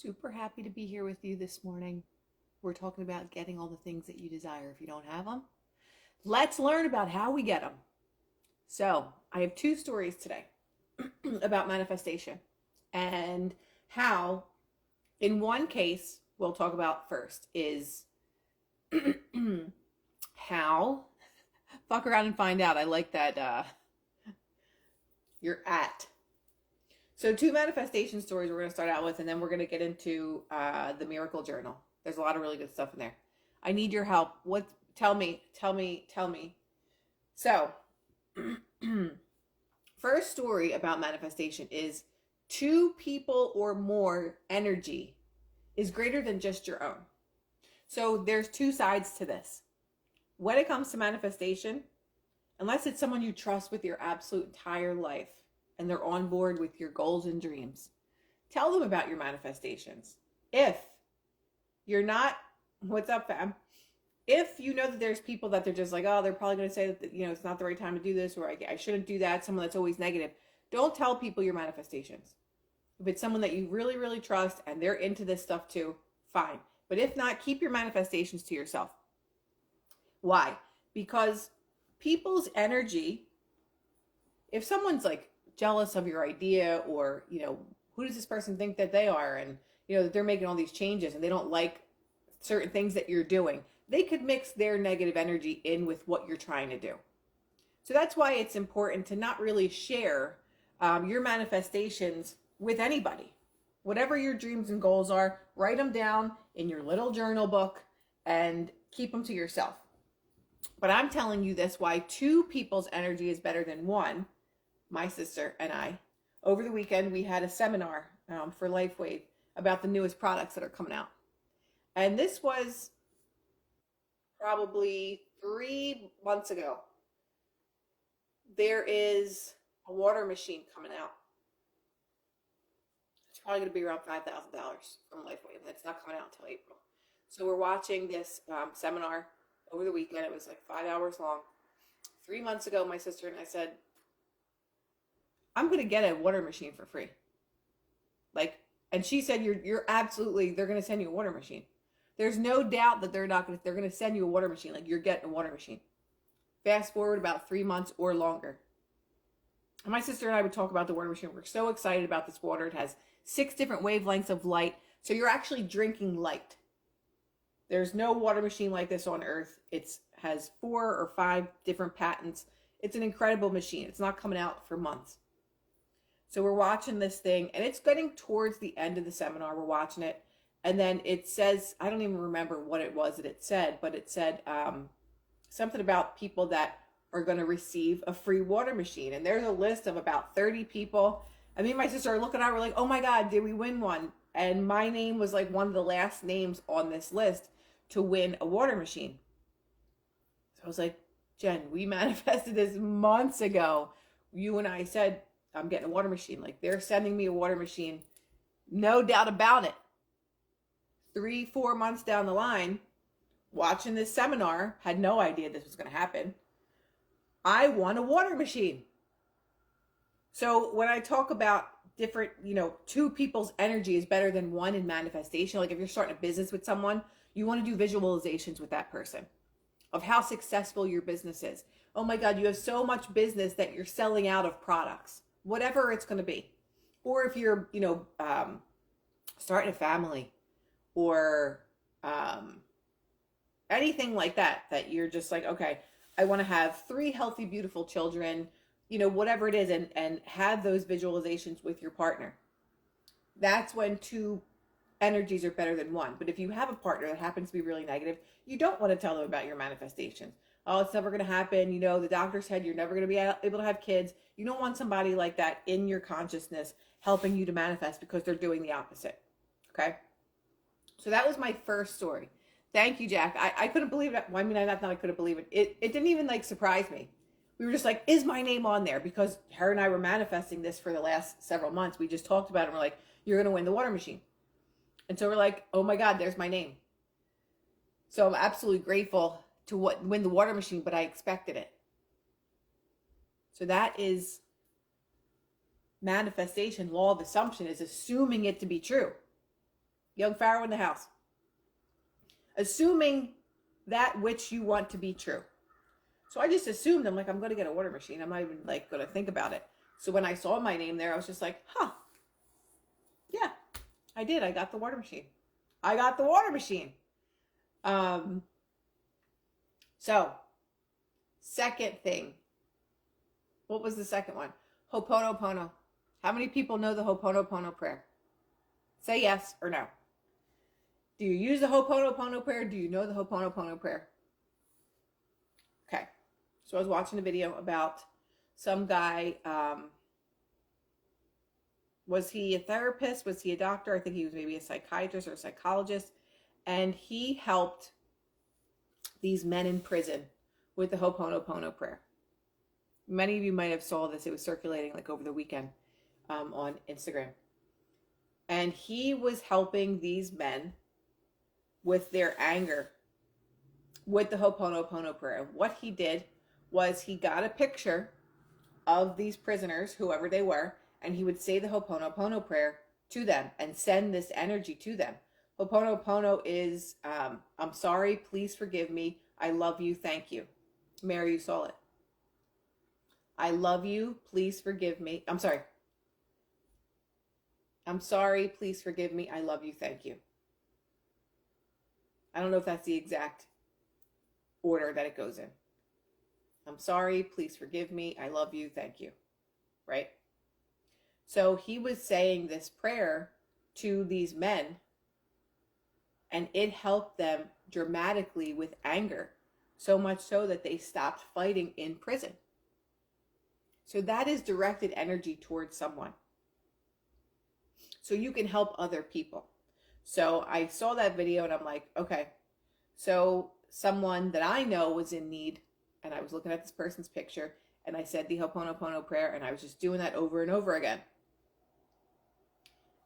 Super happy to be here with you this morning. We're talking about getting all the things that you desire. If you don't have them, let's learn about how we get them. So, I have two stories today about manifestation and how, in one case, we'll talk about first is how, fuck around and find out. I like that you're at. So, two manifestation stories we're going to start out with, and then we're going to get into the miracle journal. There's a lot of really good stuff in there. I need your help. What? Tell me. So, first story about manifestation is two people or more energy is greater than just your own. So, there's two sides to this. When it comes to manifestation, unless it's someone you trust with your absolute entire life, and they're on board with your goals and dreams, tell them about your manifestations. If you're not, what's up, fam? If you know that there's people that they're just like, oh, they're probably going to say that, it's not the right time to do this, or I shouldn't do that, someone that's always negative, don't tell people your manifestations. If it's someone that you really, really trust and they're into this stuff too, fine. But if not, keep your manifestations to yourself. Why? Because people's energy, if someone's like jealous of your idea, or who does this person think that they are, and that they're making all these changes and they don't like certain things that you're doing, they could mix their negative energy in with what you're trying to do. So that's why it's important to not really share your manifestations with anybody. Whatever your dreams and goals are, write them down in your little journal book and keep them to yourself. But I'm telling you this, why two people's energy is better than one. My sister and I, over the weekend, we had a seminar for LifeWave about the newest products that are coming out. And this was probably 3 months ago. There is a water machine coming out. It's probably going to be around $5,000 from LifeWave, and it's not coming out until April. So we're watching this seminar over the weekend. It was like 5 hours long. 3 months ago, my sister and I said, I'm going to get a water machine for free. And she said, you're absolutely, they're going to send you a water machine. There's no doubt that they're going to send you a water machine. Like, you're getting a water machine. Fast forward about 3 months or longer. And my sister and I would talk about the water machine. We're so excited about this water. It has 6 different wavelengths of light. So you're actually drinking light. There's no water machine like this on Earth. It has 4 or 5 different patents. It's an incredible machine. It's not coming out for months. So we're watching this thing, and it's getting towards the end of the seminar. We're watching it, and then it says, I don't even remember what it was that it said, but it said something about people that are going to receive a free water machine. And there's a list of about 30 people. Me and my sister are looking at it, we're like, oh my God, did we win one? And my name was like one of the last names on this list to win a water machine. So I was like, Jen, we manifested this months ago. You and I said, I'm getting a water machine. Like, they're sending me a water machine. No doubt about it. 3-4 months down the line, watching this seminar, had no idea this was going to happen. I won a water machine. So when I talk about different, two people's energy is better than one in manifestation. Like, if you're starting a business with someone, you want to do visualizations with that person of how successful your business is. Oh my God, you have so much business that you're selling out of products, whatever it's going to be. Or if you're, starting a family, or anything like that you're just like, okay, I want to have 3 healthy, beautiful children, whatever it is, and have those visualizations with your partner. That's when two energies are better than one. But if you have a partner that happens to be really negative, you don't want to tell them about your manifestations. Oh, it's never going to happen. The doctor said you're never going to be able to have kids. You don't want somebody like that in your consciousness helping you to manifest, because they're doing the opposite. Okay? So that was my first story. Thank you, Jack. I couldn't believe it. Well, I mean, I couldn't believe it. It didn't even surprise me. We were just like, is my name on there? Because her and I were manifesting this for the last several months. We just talked about it. And we're like, you're going to win the water machine. And so we're like, oh my God, there's my name. So I'm absolutely grateful to win the water machine, but I expected it. So that is manifestation. Law of assumption is assuming it to be true. Young Pharaoh in the house. Assuming that which you want to be true. So I just assumed, I'm like, I'm going to get a water machine. I'm not even like going to think about it. So when I saw my name there, I was just like, huh, yeah, I did. I got the water machine. I got the water machine. So second thing, what was the second one? Ho'oponopono. How many people know the Ho'oponopono prayer? Say yes or no. Do you use the Ho'oponopono prayer? Do you know the Ho'oponopono prayer? Okay. So I was watching a video about some guy. Was he a therapist? Was he a doctor? I think he was maybe a psychiatrist or a psychologist. And he helped these men in prison with the Ho'oponopono prayer. Many of you might have saw this. It was circulating like over the weekend on Instagram. And he was helping these men with their anger with the Ho'oponopono prayer. What he did was he got a picture of these prisoners, whoever they were, and he would say the Ho'oponopono prayer to them and send this energy to them. Ho'oponopono is, I'm sorry, please forgive me, I love you, thank you. Mary, you saw it. I love you, please forgive me. I'm sorry, please forgive me, I love you, thank you. I don't know if that's the exact order that it goes in. I'm sorry, please forgive me, I love you, thank you. Right? So he was saying this prayer to these men, and it helped them dramatically with anger, so much so that they stopped fighting in prison. So that is directed energy towards someone. So you can help other people. So I saw that video and I'm like, okay, so someone that I know was in need, and I was looking at this person's picture, and I said the Ho'oponopono prayer, and I was just doing that over and over again.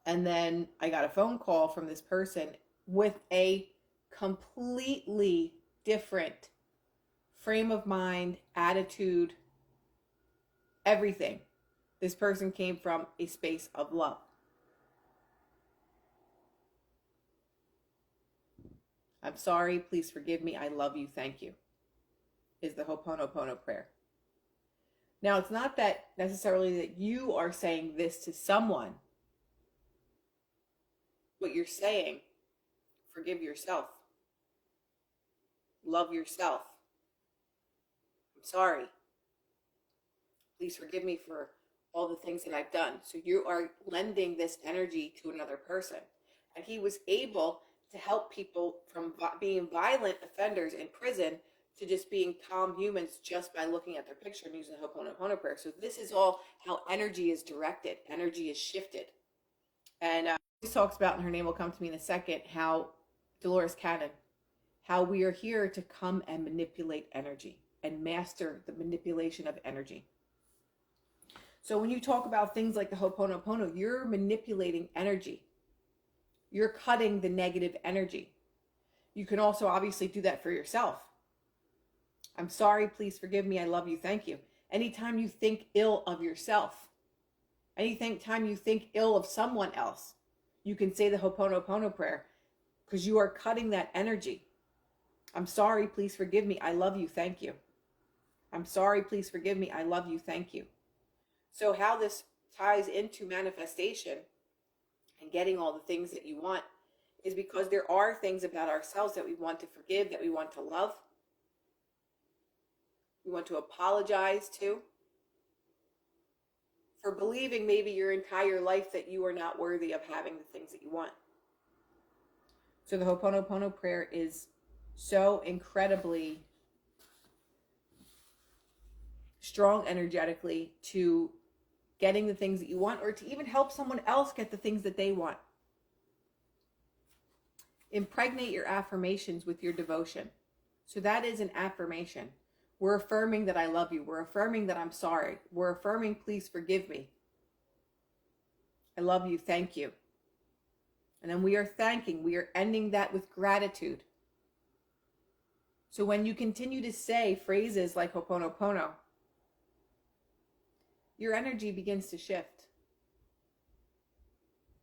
And then I got a phone call from this person with a completely different frame of mind, attitude, everything. This person came from a space of love. I'm sorry, please forgive me, I love you, thank you, is the Ho'oponopono prayer. Now, it's not that necessarily that you are saying this to someone. What you're saying, forgive yourself. Love yourself. I'm sorry. Please forgive me for all the things that I've done. So you are lending this energy to another person. And he was able to help people from being violent offenders in prison to just being calm humans just by looking at their picture and using the Ho'oponopono prayer. So this is all how energy is directed. Energy is shifted. And she talks about, and her name will come to me in a second, how Dolores Cannon, how we are here to come and manipulate energy and master the manipulation of energy. So when you talk about things like the Ho'oponopono, you're manipulating energy. You're cutting the negative energy. You can also obviously do that for yourself. I'm sorry, please forgive me, I love you, thank you. Anytime you think ill of yourself, anytime you think ill of someone else, you can say the Ho'oponopono prayer, because you are cutting that energy. I'm sorry, please forgive me, I love you, thank you. I'm sorry, please forgive me, I love you, thank you. So how this ties into manifestation and getting all the things that you want is because there are things about ourselves that we want to forgive, that we want to love, we want to apologize to, for believing maybe your entire life that you are not worthy of having the things that you want. So the Ho'oponopono prayer is so incredibly strong energetically to getting the things that you want, or to even help someone else get the things that they want. Impregnate your affirmations with your devotion. So that is an affirmation. We're affirming that I love you. We're affirming that I'm sorry. We're affirming, please forgive me. I love you, thank you. And then we are thanking, we are ending that with gratitude. So when you continue to say phrases like Ho'oponopono, your energy begins to shift.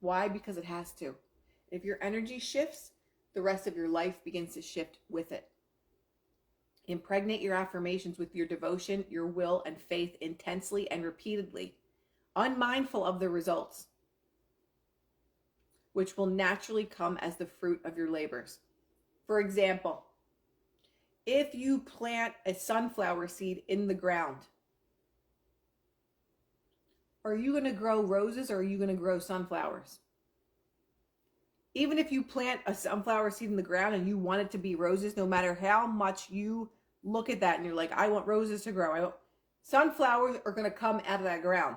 Why? Because it has to. If your energy shifts, the rest of your life begins to shift with it. Impregnate your affirmations with your devotion, your will, and faith intensely and repeatedly, unmindful of the results, which will naturally come as the fruit of your labors. For example, if you plant a sunflower seed in the ground, are you going to grow roses or are you going to grow sunflowers? Even if you plant a sunflower seed in the ground and you want it to be roses, no matter how much you look at that and you're like, I want roses to grow, sunflowers are going to come out of that ground.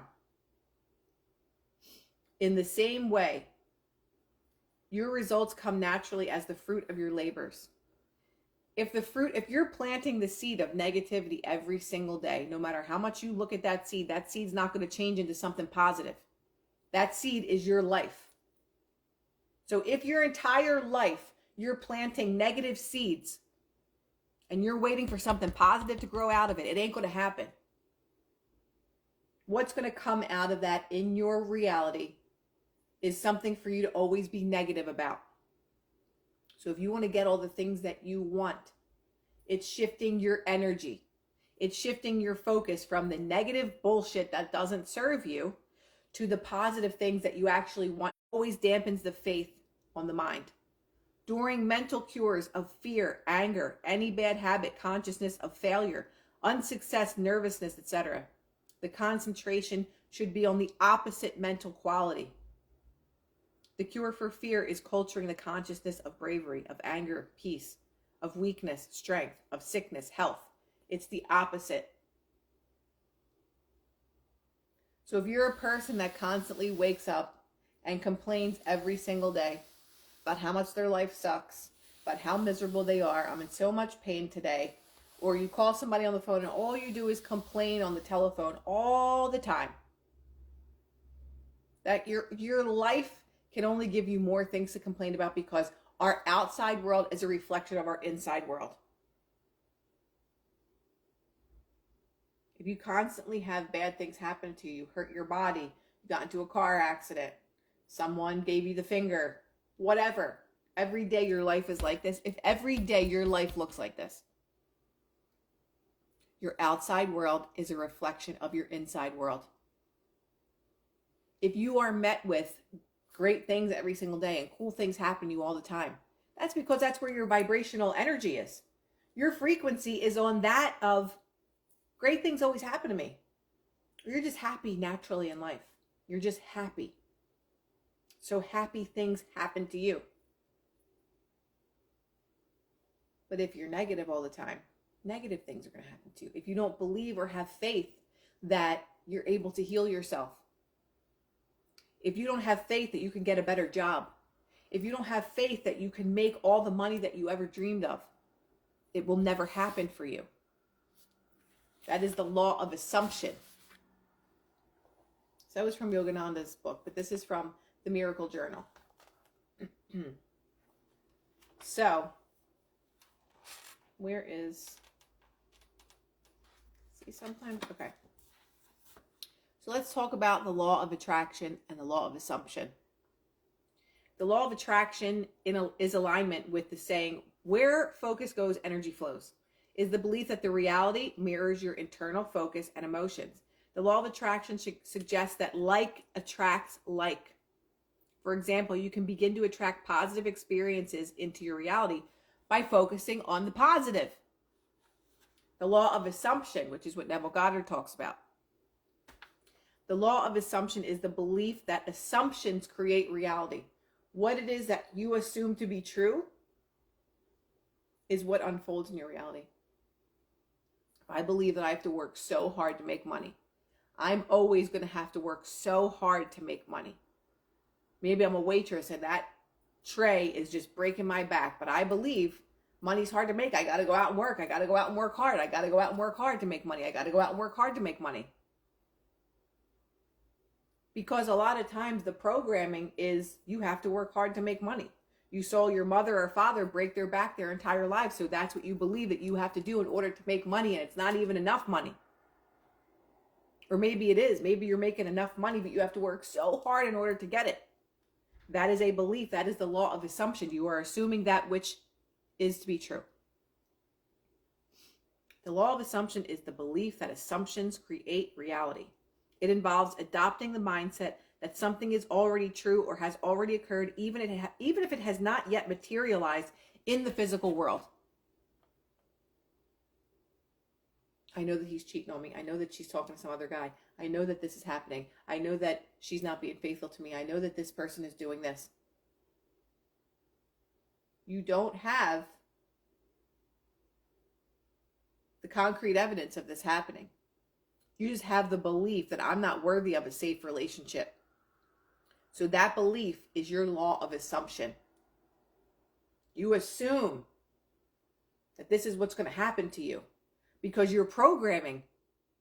In the same way, your results come naturally as the fruit of your labors. If you're planting the seed of negativity every single day, no matter how much you look at that seed's not going to change into something positive. That seed is your life. So if your entire life you're planting negative seeds and you're waiting for something positive to grow out of it, it ain't going to happen. What's going to come out of that in your reality is something for you to always be negative about. So if you want to get all the things that you want, it's shifting your energy. It's shifting your focus from the negative bullshit that doesn't serve you to the positive things that you actually want. Always dampens the faith on the mind. During mental cures of fear, anger, any bad habit, consciousness of failure, unsuccess, nervousness, etc., the concentration should be on the opposite mental quality. The cure for fear is culturing the consciousness of bravery, of anger, peace, of weakness, strength, of sickness, health. It's the opposite. So if you're a person that constantly wakes up and complains every single day about how much their life sucks, about how miserable they are, I'm in so much pain today, or you call somebody on the phone and all you do is complain on the telephone all the time, that your life can only give you more things to complain about because our outside world is a reflection of our inside world. If you constantly have bad things happen to you, hurt your body, you got into a car accident, someone gave you the finger, whatever, every day your life is like this. If every day your life looks like this, your outside world is a reflection of your inside world. If you are met with great things every single day and cool things happen to you all the time, that's because that's where your vibrational energy is. Your frequency is on that of great things always happen to me. You're just happy naturally in life. You're just happy. So happy things happen to you. But if you're negative all the time, negative things are going to happen to you. If you don't believe or have faith that you're able to heal yourself, if you don't have faith that you can get a better job, if you don't have faith that you can make all the money that you ever dreamed of, it will never happen for you. That is the law of assumption. So that was from Yogananda's book, but this is from the Miracle Journal. So, where is... See, sometimes... Okay. So let's talk about the law of attraction and the law of assumption. The law of attraction is alignment with the saying, where focus goes, energy flows. Is the belief that the reality mirrors your internal focus and emotions. The law of attraction suggests that like attracts like. For example, you can begin to attract positive experiences into your reality by focusing on the positive. The law of assumption, which is what Neville Goddard talks about. The law of assumption is the belief that assumptions create reality. What it is that you assume to be true is what unfolds in your reality. If I believe that I have to work so hard to make money, I'm always going to have to work so hard to make money. Maybe I'm a waitress and that tray is just breaking my back, but I believe money's hard to make. I got to go out and work. I got to go out and work hard. I got to go out and work hard to make money. I got to go out and work hard to make money. Because a lot of times the programming is you have to work hard to make money. You saw your mother or father break their back their entire lives, so that's what you believe that you have to do in order to make money, and it's not even enough money. Or maybe it is. Maybe you're making enough money, but you have to work so hard in order to get it. That is a belief. That is the law of assumption. You are assuming that which is to be true. The law of assumption is the belief that assumptions create reality. It involves adopting the mindset that something is already true or has already occurred, even if it has not yet materialized in the physical world. I know that he's cheating on me. I know that she's talking to some other guy. I know that this is happening. I know that she's not being faithful to me. I know that this person is doing this. You don't have the concrete evidence of this happening. You just have the belief that I'm not worthy of a safe relationship. So that belief is your law of assumption. You assume that this is what's going to happen to you because your programming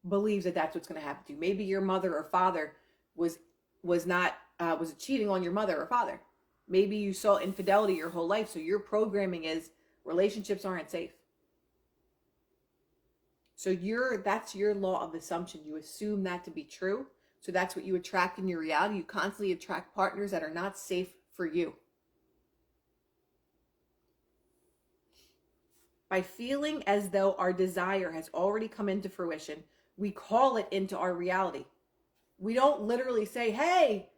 believes that that's what's going to happen to you. Maybe your mother or father was cheating on your mother or father. Maybe you saw infidelity your whole life, so your programming is relationships aren't safe. So that's your law of assumption. You assume that to be true. So that's what you attract in your reality. You constantly attract partners that are not safe for you. By feeling as though our desire has already come into fruition, we call it into our reality. We don't literally say, hey,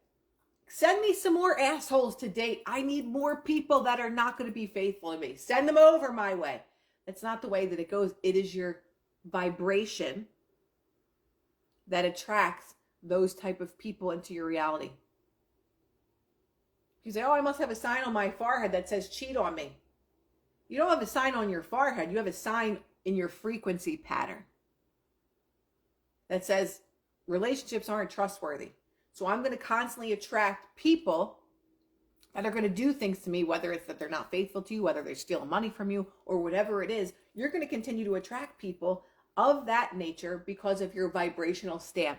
send me some more assholes to date. I need more people that are not going to be faithful to me. Send them over my way. That's not the way that it goes. It is your vibration that attracts those type of people into your reality. You say, oh, I must have a sign on my forehead that says cheat on me. You don't have a sign on your forehead. You have a sign in your frequency pattern that says relationships aren't trustworthy. So I'm going to constantly attract people that are going to do things to me, whether it's that they're not faithful to you, whether they're stealing money from you, or whatever it is. You're going to continue to attract people of that nature because of your vibrational stamp.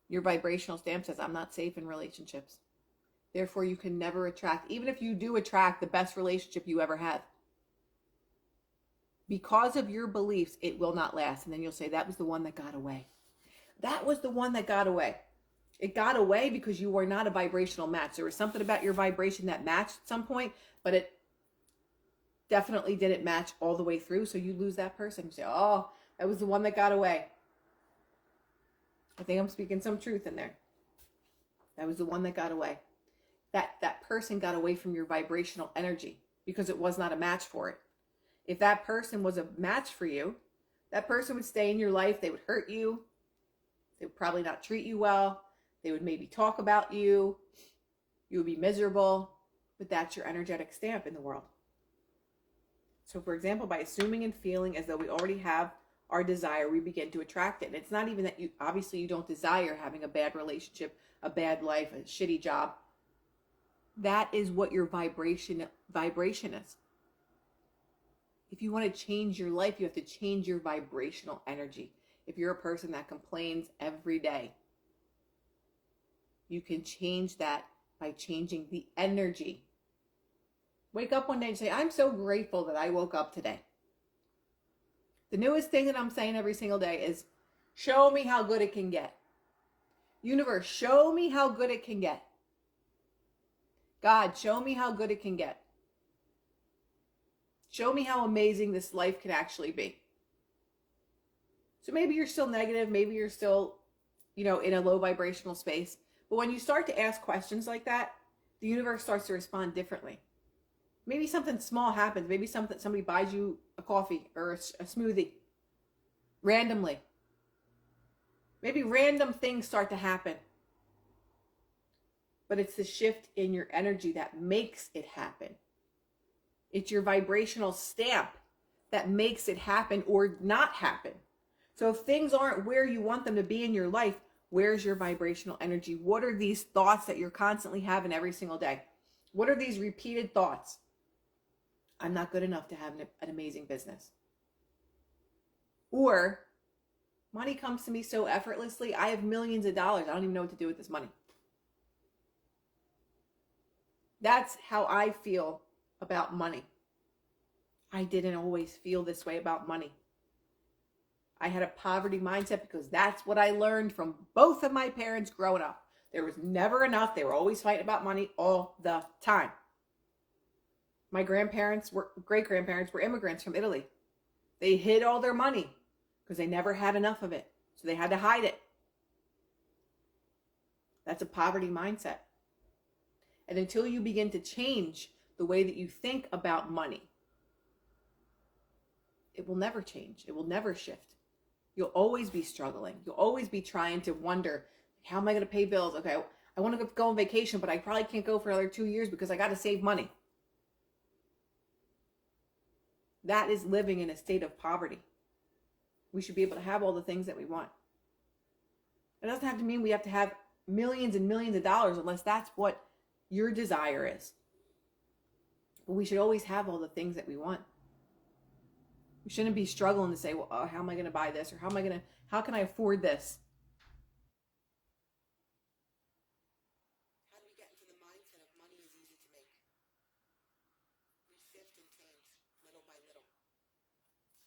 Your vibrational stamp says, I'm not safe in relationships. Therefore, you can never attract, even if you do attract the best relationship you ever had. Because of your beliefs, it will not last. And then you'll say, that was the one that got away. That was the one that got away. It got away because you were not a vibrational match. There was something about your vibration that matched at some point, but it definitely didn't match all the way through. So you lose that person. You say, oh, that was the one that got away. I think I'm speaking some truth in there. That was the one that got away. That person got away from your vibrational energy because it was not a match for it. If that person was a match for you, that person would stay in your life. They would hurt you. They would probably not treat you well. They would maybe talk about you. You would be miserable. But that's your energetic stamp in the world. So, for example, by assuming and feeling as though we already have our desire, we begin to attract it. And it's not even that you don't desire having a bad relationship, a bad life, a shitty job. That is what your vibration is. If you want to change your life, you have to change your vibrational energy. If you're a person that complains every day, you can change that by changing the energy. Wake up one day and say, I'm so grateful that I woke up today. The newest thing that I'm saying every single day is, show me how good it can get. Universe, show me how good it can get. God, show me how good it can get. Show me how amazing this life can actually be. So maybe you're still negative. Maybe you're still, in a low vibrational space. But when you start to ask questions like that, the universe starts to respond differently. Maybe something small happens. Maybe somebody buys you a coffee or a smoothie randomly. Maybe random things start to happen. But it's the shift in your energy that makes it happen. It's your vibrational stamp that makes it happen or not happen. So if things aren't where you want them to be in your life, where's your vibrational energy? What are these thoughts that you're constantly having every single day? What are these repeated thoughts? I'm not good enough to have an amazing business. Or money comes to me so effortlessly. I have millions of dollars. I don't even know what to do with this money. That's how I feel about money. I didn't always feel this way about money. I had a poverty mindset because that's what I learned from both of my parents growing up. There was never enough. They were always fighting about money all the time. My great grandparents were immigrants from Italy. They hid all their money because they never had enough of it. So they had to hide it. That's a poverty mindset. And until you begin to change the way that you think about money, it will never change. It will never shift. You'll always be struggling. You'll always be trying to wonder, how am I going to pay bills? Okay, I want to go on vacation, but I probably can't go for another 2 years because I got to save money. That is living in a state of poverty. We should be able to have all the things that we want. It doesn't have to mean we have to have millions and millions of dollars unless that's what your desire is. But we should always have all the things that we want. We shouldn't be struggling to say, well, how am I going to buy this? Or how can I afford this? How do we get into the mindset of money is easy to make? We shift and change little by little.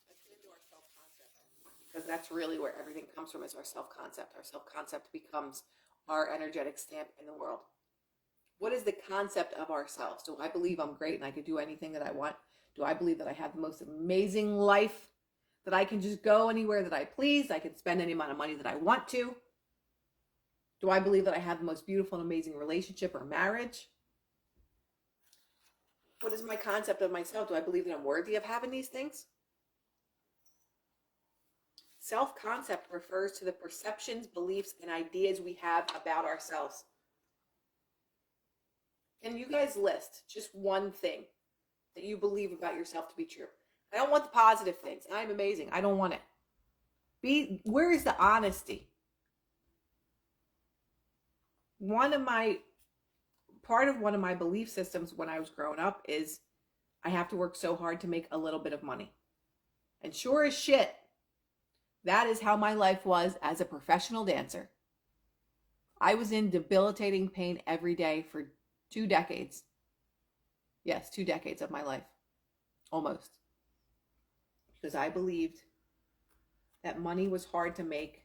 Let's get into our self-concept. Because that's really where everything comes from, is our self-concept. Our self-concept becomes our energetic stamp in the world. What is the concept of ourselves? Do I believe I'm great and I can do anything that I want? Do I believe that I have the most amazing life, that I can just go anywhere that I please? I can spend any amount of money that I want to? Do I believe that I have the most beautiful and amazing relationship or marriage? What is my concept of myself? Do I believe that I'm worthy of having these things? Self-concept refers to the perceptions, beliefs, and ideas we have about ourselves. Can you guys list just one thing that you believe about yourself to be true? I don't want the positive things. I'm amazing. I don't want it. Where is the honesty? Part of one of my belief systems when I was growing up is I have to work so hard to make a little bit of money. And sure as shit, that is how my life was as a professional dancer. I was in debilitating pain every day for 2 decades. Yes, 2 decades of my life. Almost. Because I believed that money was hard to make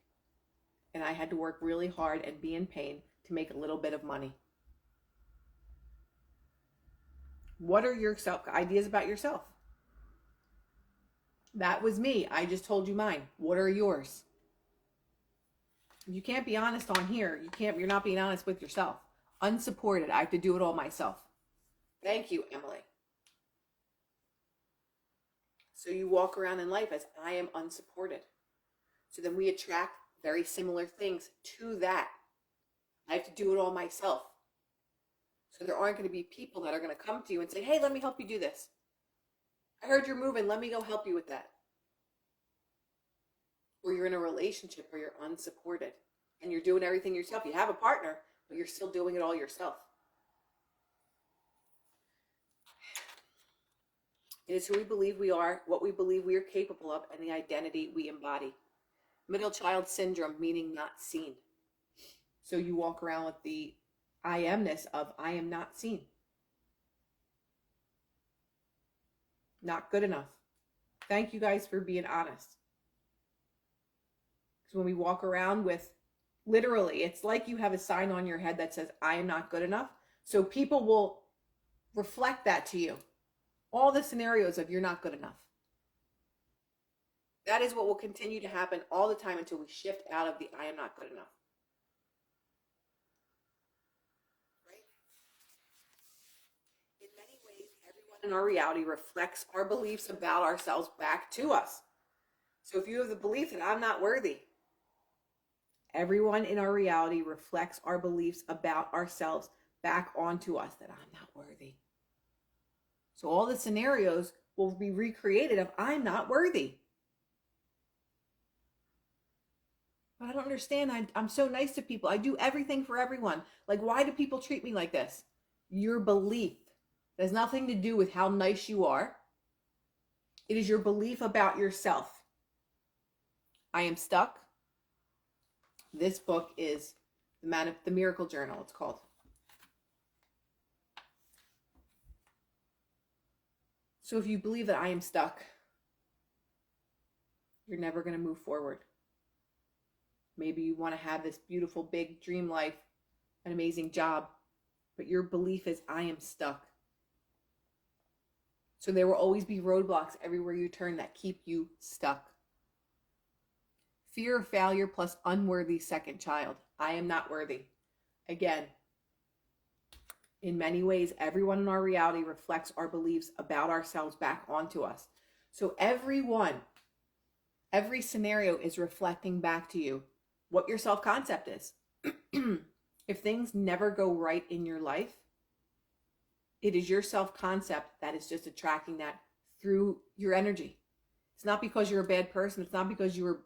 and I had to work really hard and be in pain to make a little bit of money. What are your ideas about yourself? That was me. I just told you mine. What are yours? You can't be honest on here. You're not being honest with yourself. Unsupported. I have to do it all myself. Thank you, Emily. So you walk around in life as I am unsupported. So then we attract very similar things to that. I have to do it all myself. So there aren't going to be people that are going to come to you and say, hey, let me help you do this. I heard you're moving. Let me go help you with that. Or you're in a relationship where you're unsupported and you're doing everything yourself. You have a partner, but you're still doing it all yourself. It is who we believe we are, what we believe we are capable of, and the identity we embody. Middle child syndrome, meaning not seen. So you walk around with the I amness of I am not seen. Not good enough. Thank you guys for being honest. Because when we walk around with, literally, it's like you have a sign on your head that says, I am not good enough. So people will reflect that to you. All the scenarios of you're not good enough. That is what will continue to happen all the time until we shift out of the I am not good enough. Right? In many ways, everyone in our reality reflects our beliefs about ourselves back to us. So if you have the belief that I'm not worthy, everyone in our reality reflects our beliefs about ourselves back onto us, that I'm not worthy. So all the scenarios will be recreated of I'm not worthy. But I don't understand. I'm so nice to people. I do everything for everyone. Like, why do people treat me like this? Your belief. It has nothing to do with how nice you are. It is your belief about yourself. I am stuck. This book is the Miracle Journal, it's called. So if you believe that I am stuck, you're never going to move forward. Maybe you want to have this beautiful, big dream life, an amazing job, but your belief is, I am stuck. So there will always be roadblocks everywhere you turn that keep you stuck. Fear of failure plus unworthy second child. I am not worthy. Again, in many ways, everyone in our reality reflects our beliefs about ourselves back onto us. So every scenario is reflecting back to you what your self-concept is. If things never go right in your life, it is your self-concept that is just attracting that through your energy. It's not because you're a bad person. It's not because you were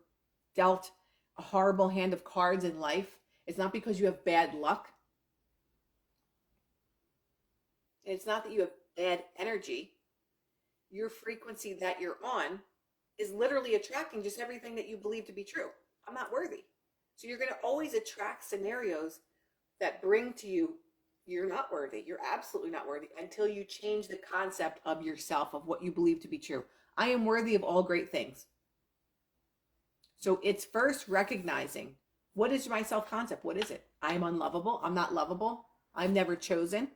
dealt a horrible hand of cards in life. It's not because you have bad luck. It's not that you have bad energy. Your frequency that you're on is literally attracting just everything that you believe to be true. I'm not worthy. So you're going to always attract scenarios that bring to you, you're not worthy. You're absolutely not worthy until you change the concept of yourself, of what you believe to be true. I am worthy of all great things. So it's first recognizing, what is my self-concept? What is it? I am unlovable. I'm not lovable. I'm never chosen.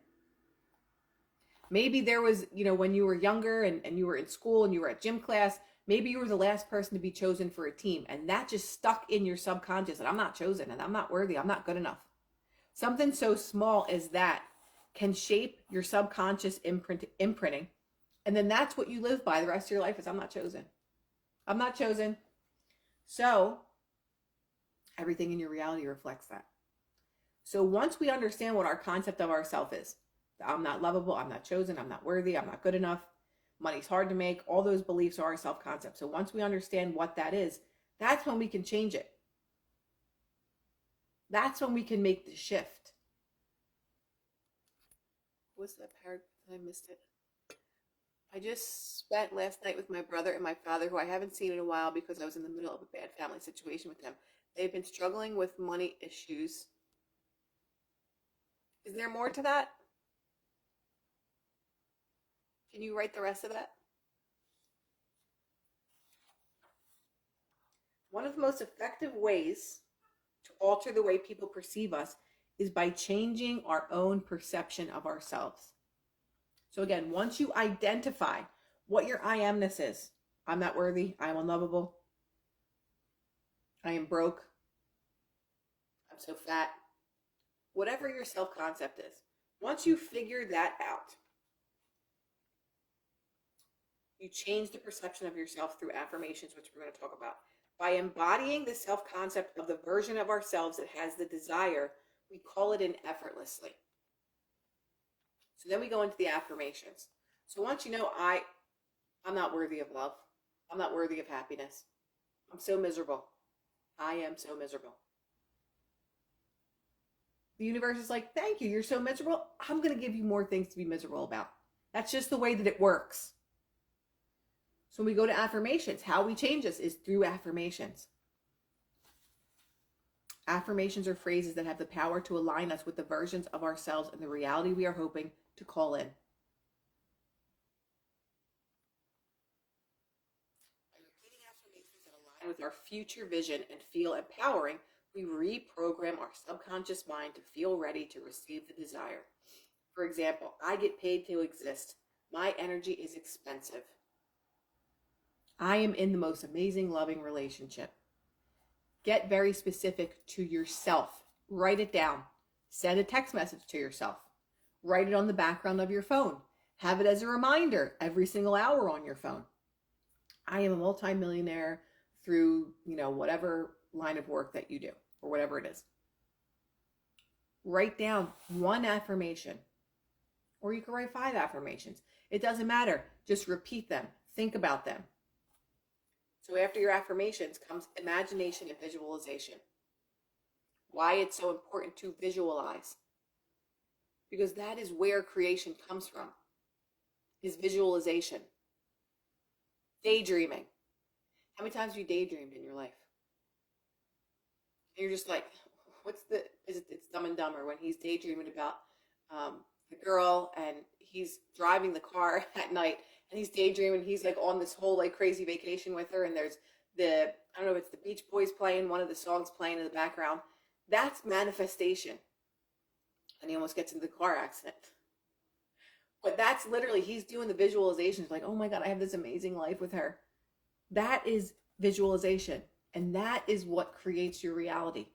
Maybe there was, when you were younger and you were in school and you were at gym class, maybe you were the last person to be chosen for a team, and that just stuck in your subconscious that I'm not chosen and I'm not worthy. I'm not good enough. Something so small as that can shape your subconscious imprinting. And then that's what you live by the rest of your life is, I'm not chosen. I'm not chosen. So everything in your reality reflects that. So once we understand what our concept of ourself is, I'm not lovable, I'm not chosen, I'm not worthy, I'm not good enough, money's hard to make, all those beliefs are our self-concept. So once we understand what that is, that's when we can change it. That's when we can make the shift. What's that paragraph? I missed it. I just spent last night with my brother and my father, who I haven't seen in a while because I was in the middle of a bad family situation with them. They've been struggling with money issues. Is there more to that? Can you write the rest of that? One of the most effective ways to alter the way people perceive us is by changing our own perception of ourselves. So again, once you identify what your I amness is, I'm not worthy, I'm unlovable, I am broke, I'm so fat, whatever your self-concept is, once you figure that out, you change the perception of yourself through affirmations, which we're going to talk about. By embodying the self-concept of the version of ourselves that has the desire, we call it in effortlessly. So then we go into the affirmations. So once you know, I'm not worthy of love. I'm not worthy of happiness. I'm so miserable. I am so miserable. The universe is like, thank you, you're so miserable. I'm going to give you more things to be miserable about. That's just the way that it works. So when we go to affirmations, how we change this is through affirmations. Affirmations are phrases that have the power to align us with the versions of ourselves and the reality we are hoping to call in. By repeating affirmations that align with our future vision and feel empowering, we reprogram our subconscious mind to feel ready to receive the desire. For example, I get paid to exist. My energy is expensive. I am in the most amazing, loving relationship. Get very specific to yourself. Write it down. Send a text message to yourself. Write it on the background of your phone. Have it as a reminder every single hour on your phone. I am a multimillionaire through, whatever line of work that you do or whatever it is. Write down one affirmation, or you can write 5 affirmations. It doesn't matter. Just repeat them. Think about them. So after your affirmations comes imagination and visualization. Why it's so important to visualize. Because that is where creation comes from, is visualization. Daydreaming. How many times have you daydreamed in your life? And you're just like, it's Dumb and Dumber when he's daydreaming about the girl and he's driving the car at night and he's daydreaming. He's like on this whole like crazy vacation with her, and there's I don't know if it's the Beach Boys playing, one of the songs playing in the background. That's manifestation. and he almost gets into the car accident. But that's literally, he's doing the visualizations like, oh my God, I have this amazing life with her. That is visualization. And that is what creates your reality.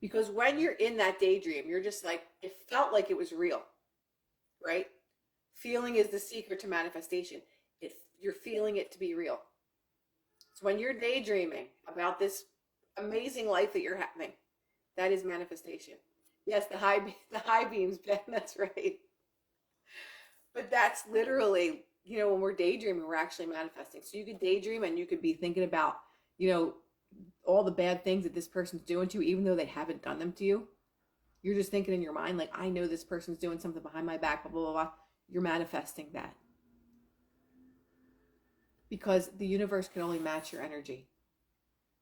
Because when you're in that daydream, you're just like, it felt like it was real, right? Feeling is the secret to manifestation. You're feeling it to be real. So when you're daydreaming about this amazing life that you're having, that is manifestation. Yes, the high beams, Ben, that's right. But that's literally, when we're daydreaming, we're actually manifesting. So you could daydream and you could be thinking about, all the bad things that this person's doing to you, even though they haven't done them to you. You're just thinking in your mind, like, I know this person's doing something behind my back, blah, blah, blah, blah. You're manifesting that. Because the universe can only match your energy.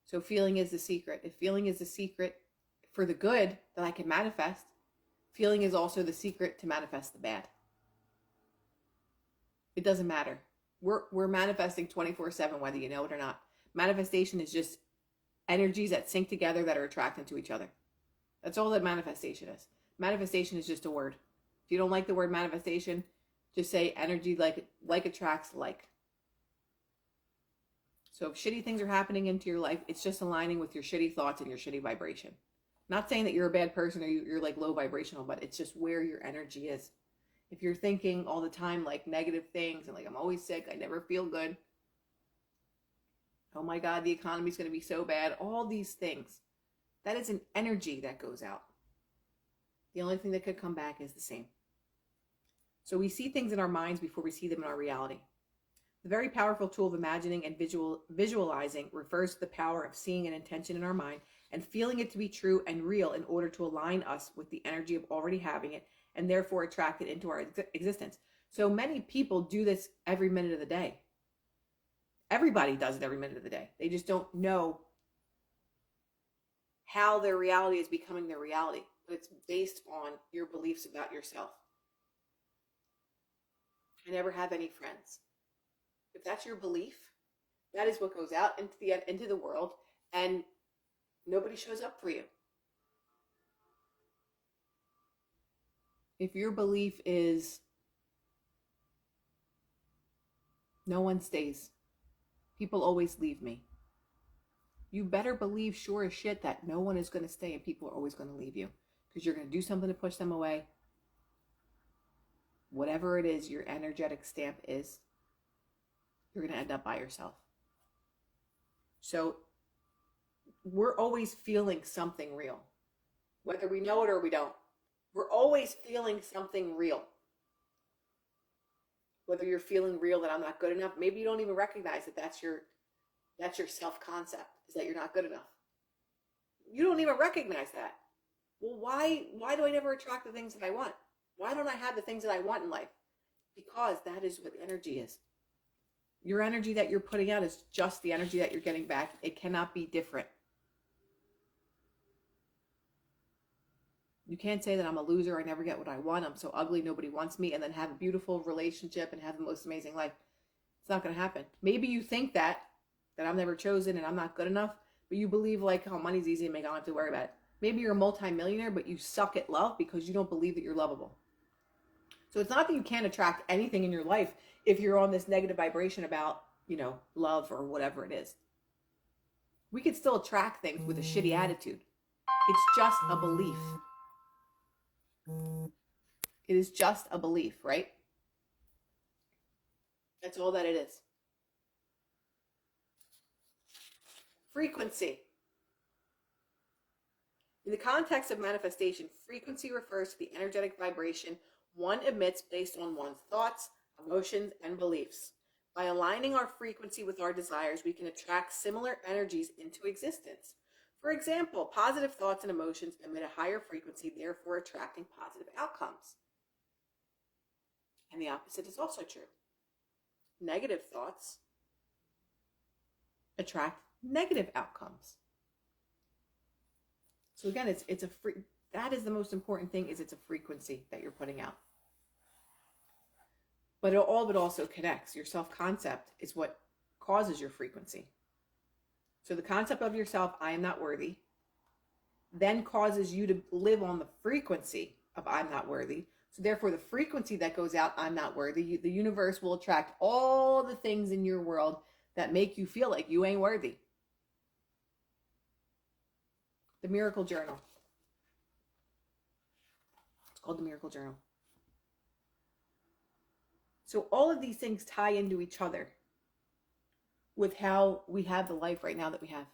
So feeling is the secret. If feeling is the secret for the good that I can manifest, feeling is also the secret to manifest the bad. It doesn't matter. We're manifesting 24/7, whether you know it or not. Manifestation is just energies that sync together that are attracted to each other. That's all that manifestation is. Manifestation is just a word. If you don't like the word manifestation, just say energy like attracts like. So if shitty things are happening into your life, it's just aligning with your shitty thoughts and your shitty vibration. Not saying that you're a bad person or you're like low vibrational, but it's just where your energy is. If you're thinking all the time like negative things and like, I'm always sick, I never feel good, oh my God, the economy's going to be so bad, all these things, that is an energy that goes out. The only thing that could come back is the same. So we see things in our minds before we see them in our reality. The very powerful tool of imagining and visualizing refers to the power of seeing an intention in our mind and feeling it to be true and real in order to align us with the energy of already having it and therefore attract it into our existence. So many people do this every minute of the day. Everybody does it every minute of the day. They just don't know how their reality is becoming their reality, but it's based on your beliefs about yourself. I never have any friends. If that's your belief, that is what goes out into the world, and nobody shows up for you. If your belief is no one stays, people always leave me, you better believe sure as shit that no one is going to stay and people are always going to leave you, because you're going to do something to push them away. Whatever it is your energetic stamp is, you're going to end up by yourself. So we're always feeling something real, whether we know it or we don't. We're always feeling something real. Whether you're feeling real that I'm not good enough, maybe you don't even recognize that that's your self-concept, is that you're not good enough. You don't even recognize that. Well, why do I never attract the things that I want? Why don't I have the things that I want in life? Because that is what energy is. Your energy that you're putting out is just the energy that you're getting back. It cannot be different. You can't say that I'm a loser, I never get what I want, I'm so ugly, nobody wants me, and then have a beautiful relationship and have the most amazing life. It's not going to happen. Maybe you think that I'm never chosen and I'm not good enough, but you believe like, oh, money's easy to make, I don't have to worry about it. Maybe you're a multimillionaire, but you suck at love because you don't believe that you're lovable. So it's not that you can't attract anything in your life if you're on this negative vibration about, love or whatever it is. We could still attract things with a shitty attitude. It's just a belief. It is just a belief, right? That's all that it is. Frequency. In the context of manifestation, frequency refers to the energetic vibration one emits based on one's thoughts, emotions, and beliefs. By aligning our frequency with our desires, we can attract similar energies into existence. For example, positive thoughts and emotions emit a higher frequency, therefore attracting positive outcomes. And the opposite is also true. Negative thoughts attract negative outcomes. So again, that is the most important thing, is it's a frequency that you're putting out. But all of it also connects. Your self-concept is what causes your frequency. So the concept of yourself, I am not worthy, then causes you to live on the frequency of I'm not worthy. So therefore, the frequency that goes out, I'm not worthy, the universe will attract all the things in your world that make you feel like you ain't worthy. The Miracle Journal. It's called the Miracle Journal. So all of these things tie into each other with how we have the life right now that we have.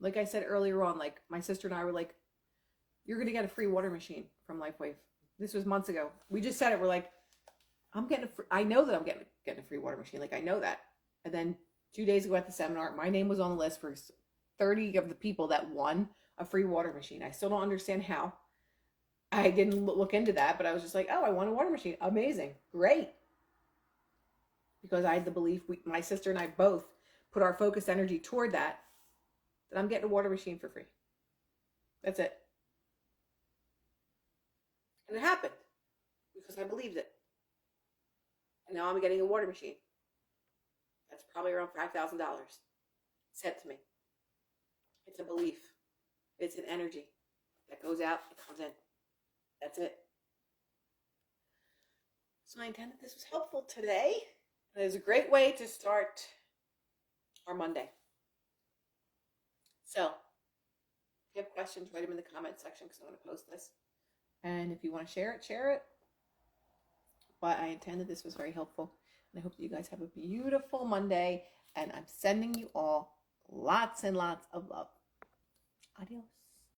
Like I said earlier on, like my sister and I were like, you're going to get a free water machine from LifeWave. This was months ago. We just said it. We're like, I know that I'm getting a free water machine. Like I know that. And then 2 days ago at the seminar, my name was on the list for 30 of the people that won a free water machine. I still don't understand how. I didn't look into that, but I was just like, oh, I want a water machine. Amazing. Great. Because I had the belief, my sister and I both put our focused energy toward that I'm getting a water machine for free. That's it. And it happened because I believed it. And now I'm getting a water machine. That's probably around $5,000 sent to me. It's a belief. It's an energy that goes out and comes in. That's it. So I intended this was helpful today. And it is a great way to start our Monday. So, if you have questions, write them in the comment section because I'm going to post this. And if you want to share it, share it. But I intended this was very helpful. And I hope that you guys have a beautiful Monday. And I'm sending you all lots and lots of love. Adios.